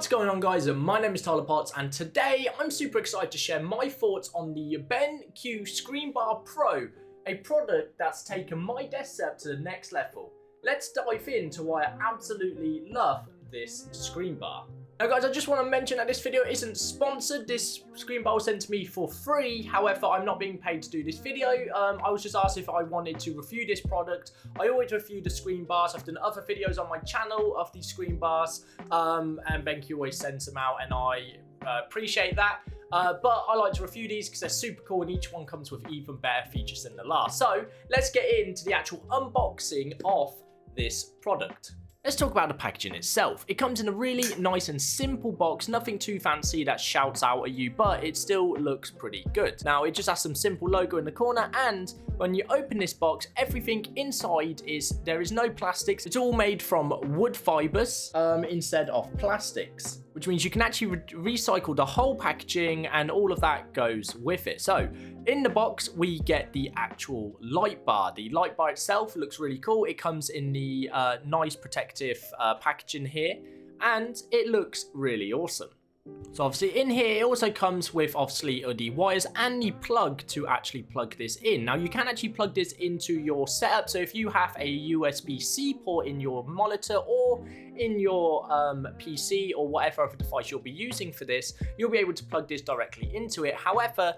What's going on, guys? My name is Tyler Potts, and today I'm super excited to share my thoughts on the BenQ ScreenBar Pro, a product that's taken my desk setup to the next level. Let's dive into why I absolutely love this screen bar. Now guys, I just want to mention that this video isn't sponsored. This screen bar was sent to me for free. However, I'm not being paid to do this video. I was just asked if I wanted to review this product. I always review the screen bars. I've done other videos on my channel of these screen bars, and BenQ always sends them out, and I appreciate that. But I like to review these because they're super cool, and each one comes with even better features than the last. So let's get into the actual unboxing of this product. Let's talk about the packaging itself. It comes in a really nice and simple box, nothing too fancy that shouts out at you, but it still looks pretty good. Now, it just has some simple logo in the corner, and when you open this box, everything inside there is no plastics. It's all made from wood fibers instead of plastics, which means you can actually recycle the whole packaging, and all of that goes with it. So in the box, we get the actual light bar. The light bar itself looks really cool. It comes in the nice protective packaging here, and it looks really awesome. So obviously in here, it also comes with obviously the wires and the plug to actually plug this in. Now you can actually plug this into your setup. So if you have a USB-C port in your monitor or in your PC or whatever other device you'll be using for this, you'll be able to plug this directly into it. However,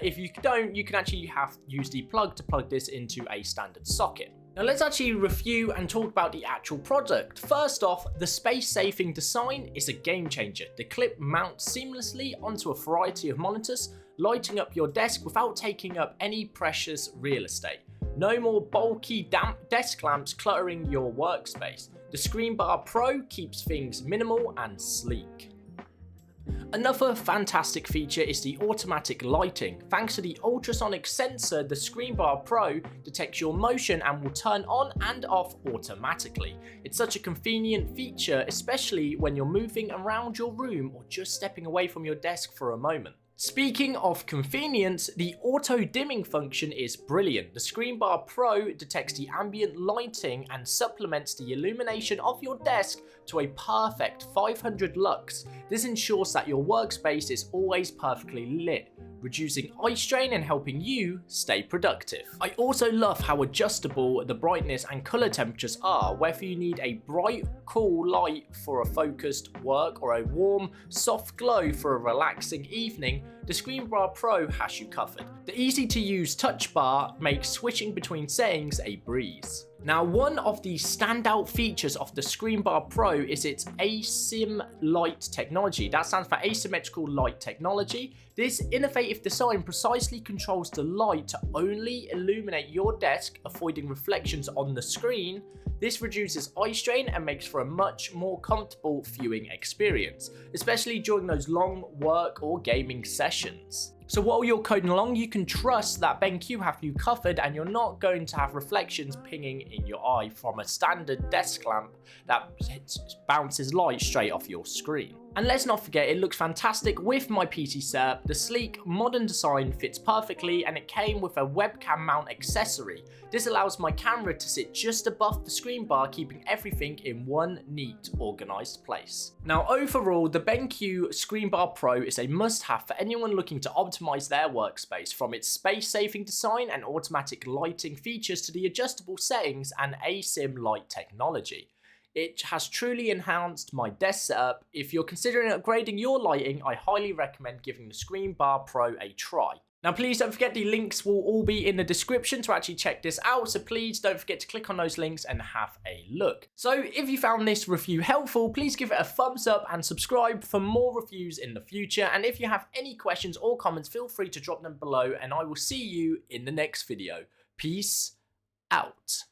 if you don't, you can actually use the plug to plug this into a standard socket. Now let's actually review and talk about the actual product. First off, the space-saving design is a game changer. The clip mounts seamlessly onto a variety of monitors, lighting up your desk without taking up any precious real estate. No more bulky, damp desk lamps cluttering your workspace. The ScreenBar Pro keeps things minimal and sleek. Another fantastic feature is the automatic lighting. Thanks to the ultrasonic sensor, the ScreenBar Pro detects your motion and will turn on and off automatically. It's such a convenient feature, especially when you're moving around your room or just stepping away from your desk for a moment. Speaking of convenience, the auto dimming function is brilliant. The ScreenBar Pro detects the ambient lighting and supplements the illumination of your desk to a perfect 500 lux. This ensures that your workspace is always perfectly lit, reducing eye strain and helping you stay productive. I also love how adjustable the brightness and color temperatures are, whether you need a bright, cool light for a focused work or a warm, soft glow for a relaxing evening. The ScreenBar Pro has you covered. The easy-to-use touch bar makes switching between settings a breeze. Now, one of the standout features of the ScreenBar Pro is its ASIM light technology. That stands for asymmetrical light technology. This innovative design precisely controls the light to only illuminate your desk, avoiding reflections on the screen. This reduces eye strain and makes for a much more comfortable viewing experience, especially during those long work or gaming sessions. So while you're coding along, you can trust that BenQ have you covered, and you're not going to have reflections pinging in your eye from a standard desk lamp that bounces light straight off your screen. And let's not forget, it looks fantastic with my PC setup. The sleek, modern design fits perfectly, and it came with a webcam mount accessory. This allows my camera to sit just above the screen bar, keeping everything in one neat, organized place. Now overall, the BenQ ScreenBar Pro is a must-have for anyone looking to optimize their workspace, from its space-saving design and automatic lighting features to the adjustable settings and ASIM light technology. It has truly enhanced my desk setup. If you're considering upgrading your lighting, I highly recommend giving the ScreenBar Pro a try. Now please don't forget, the links will all be in the description to actually check this out, so please don't forget to click on those links and have a look. So if you found this review helpful, please give it a thumbs up and subscribe for more reviews in the future. And if you have any questions or comments, feel free to drop them below, and I will see you in the next video. Peace out.